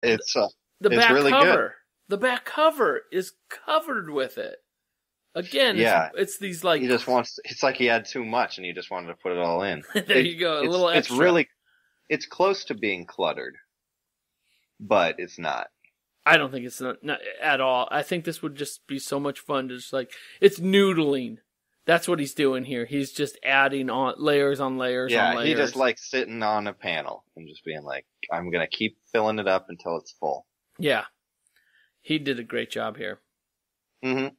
It's the it's back really cover. The back cover is covered with it. Again, Yeah. it's these like... He just wants, it's like he had too much and he just wanted to put it all in. There you go, a little extra. It's close to being cluttered, but it's not. I don't think it's not at all. I think this would just be so much fun to just like, it's noodling. That's what he's doing here. He's just adding on layers on layers on layers. Yeah, he just like sitting on a panel and just being like, I'm going to keep filling it up until it's full. Yeah. He did a great job here. Mm-hmm.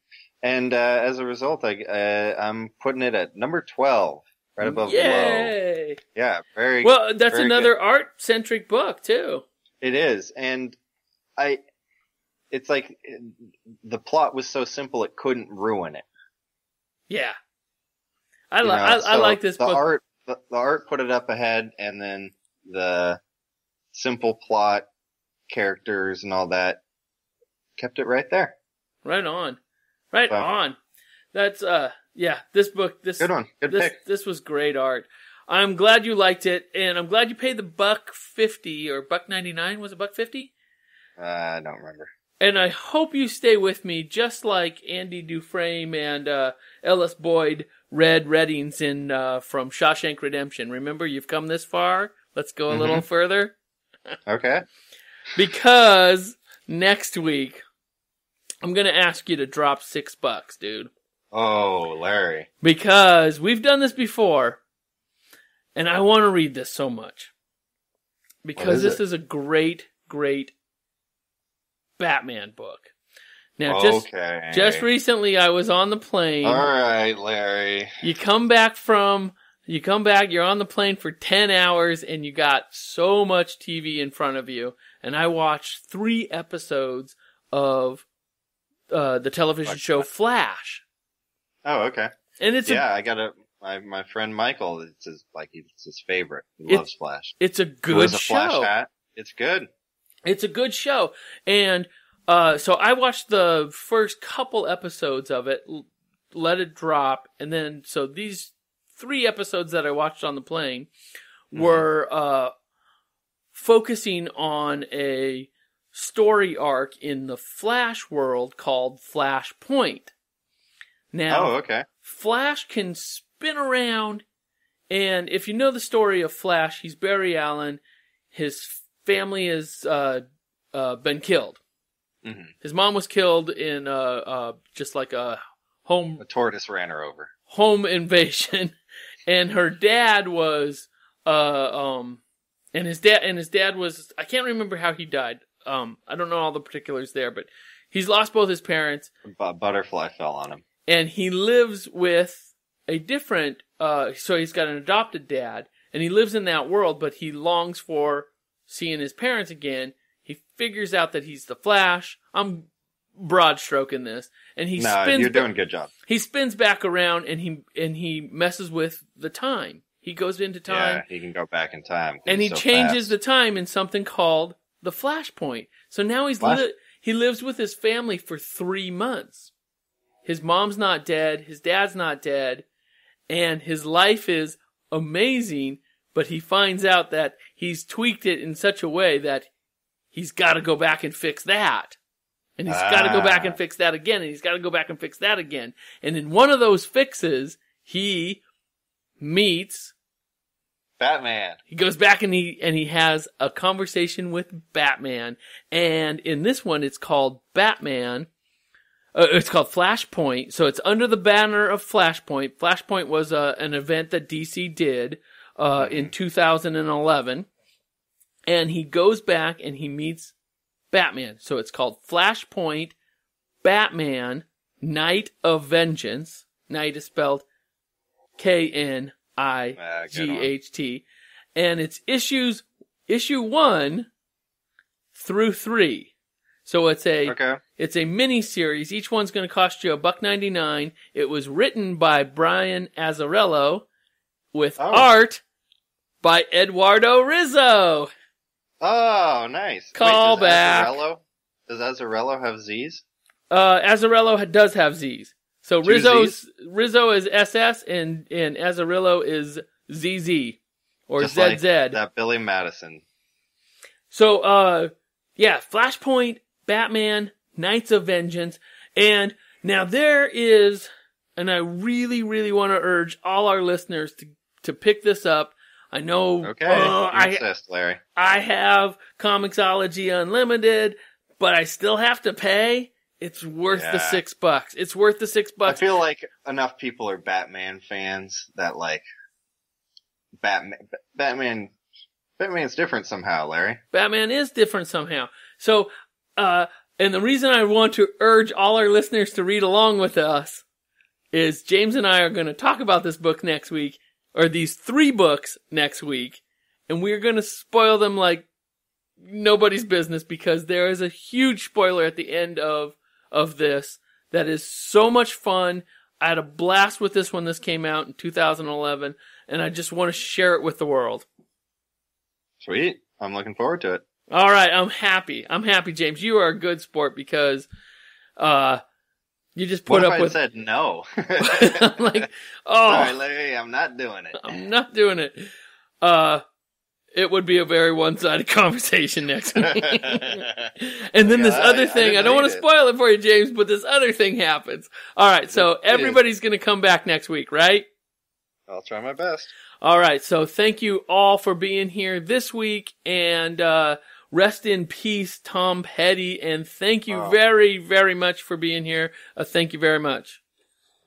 And as a result, I'm putting it at number 12, right above Yay! Low. Yeah, very well. That's very another good. art-centric book too. It is, and it's like the plot was so simple it couldn't ruin it. Yeah, I like this book. The art put it up ahead, and then the simple plot, characters, and all that kept it right there. Right on. Right on. That's, this book, good one. Good pick. This was great art. I'm glad you liked it, and I'm glad you paid the $1.50 or $1.99. Was it $1.50? I don't remember. And I hope you stay with me, just like Andy Dufresne and Ellis Boyd read readings in from Shawshank Redemption. Remember, you've come this far. Let's go a little further. Okay. Because next week, I'm going to ask you to drop $6, dude. Oh, Larry. Because we've done this before, and I want to read this so much. Because this is a great, great Batman book. Now, just recently I was on the plane. All right, Larry. You're on the plane for 10 hours, and you got so much TV in front of you. And I watched 3 episodes of the television show Flash. Oh, okay. And it's I got my friend Michael. It's his favorite. He loves Flash. It's a good show. Flash hat. It's good. It's a good show, and so I watched the first couple episodes of it, let it drop, and then so these 3 episodes that I watched on the plane were focusing on a story arc in the Flash world called Flashpoint. Now, Flash can spin around, and if you know the story of Flash, he's Barry Allen. His family has been killed. Mm-hmm. His mom was killed in just like a tortoise ran her over. Home invasion, and her dad was and his dad was, I can't remember how he died. I don't know all the particulars there, but he's lost both his parents. A butterfly fell on him. And he lives with a different, so he's got an adopted dad, and he lives in that world, but he longs for seeing his parents again. He figures out that he's the Flash. I'm broad stroking this. And you're doing a good job. He spins back around, and he messes with the time. He goes into time. Yeah, he can go back in time. And he changes the time in something called the Flashpoint. So now he lives with his family for 3 months. His mom's not dead, his dad's not dead, and his life is amazing, but he finds out that he's tweaked it in such a way that he's got to go back and fix that. And he's got to go back and fix that again, and he's got to go back and fix that again. And in one of those fixes, he meets Batman. He goes back and he has a conversation with Batman. And in this one, it's called Batman. It's called Flashpoint. So it's under the banner of Flashpoint. Flashpoint was an event that DC did in 2011. And he goes back and he meets Batman. So it's called Flashpoint Batman Night of Vengeance. Night is spelled Knight. And it's issue 1 through 3. So it's a mini series. Each one's going to cost you $1.99. It was written by Brian Azzarello with art by Eduardo Rizzo. Oh, nice. Call back. Does Azzarello have Z's? Azzarello does have Z's. So Rizzo is SS and Azzarello is ZZ or just ZZ. Like that Billy Madison. So yeah, Flashpoint, Batman, Knights of Vengeance, and now there is, and I really, really want to urge all our listeners to pick this up. I know, okay, insist, Larry. I have Comixology Unlimited, but I still have to pay. It's worth the $6. It's worth the $6. I feel like enough people are Batman fans that like Batman's different somehow, Larry. Batman is different somehow. So, and the reason I want to urge all our listeners to read along with us is James and I are going to talk about this book next week, or these 3 books next week, and we're going to spoil them like nobody's business because there is a huge spoiler at the end of this that is so much fun. I had a blast with this when this came out in 2011, and I just want to share it with the world. Sweet. I'm looking forward to it. All right, I'm happy. I'm happy, James. You are a good sport because you just put up with... What if I said no? I'm like, oh. Sorry, Larry, I'm not doing it. I'm not doing it. It would be a very one-sided conversation next week. And then this other thing, I don't want to spoil it for you, James, but this other thing happens. All right, so everybody's going to come back next week, right? I'll try my best. All right, so thank you all for being here this week, and rest in peace, Tom Petty, and thank you very, very much for being here. Thank you very much.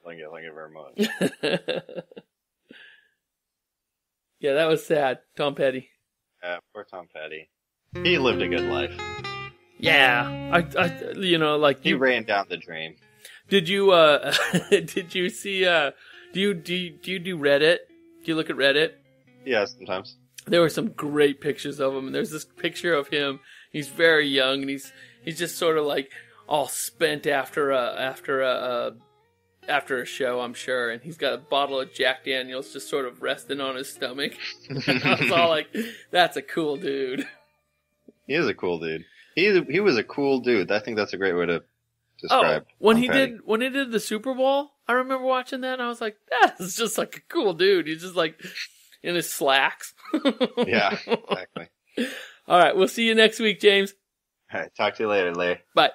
Thank you very much. Yeah, that was sad, Tom Petty. Poor Tom Petty. He lived a good life. Yeah, he ran down the drain. Did you did you see do you do Reddit? Do you look at Reddit? Yeah, sometimes. There were some great pictures of him, and there's this picture of him. He's very young, and he's just sort of like all spent after a show, I'm sure, and he's got a bottle of Jack Daniels just sort of resting on his stomach. And I was all like, that's a cool dude. He is a cool dude. He was a cool dude. I think that's a great way to describe. When he did the Super Bowl, I remember watching that, and I was like, that's just like a cool dude. He's just like in his slacks. Yeah, exactly. All right, we'll see you next week, James. All right, talk to you later, Larry. Bye.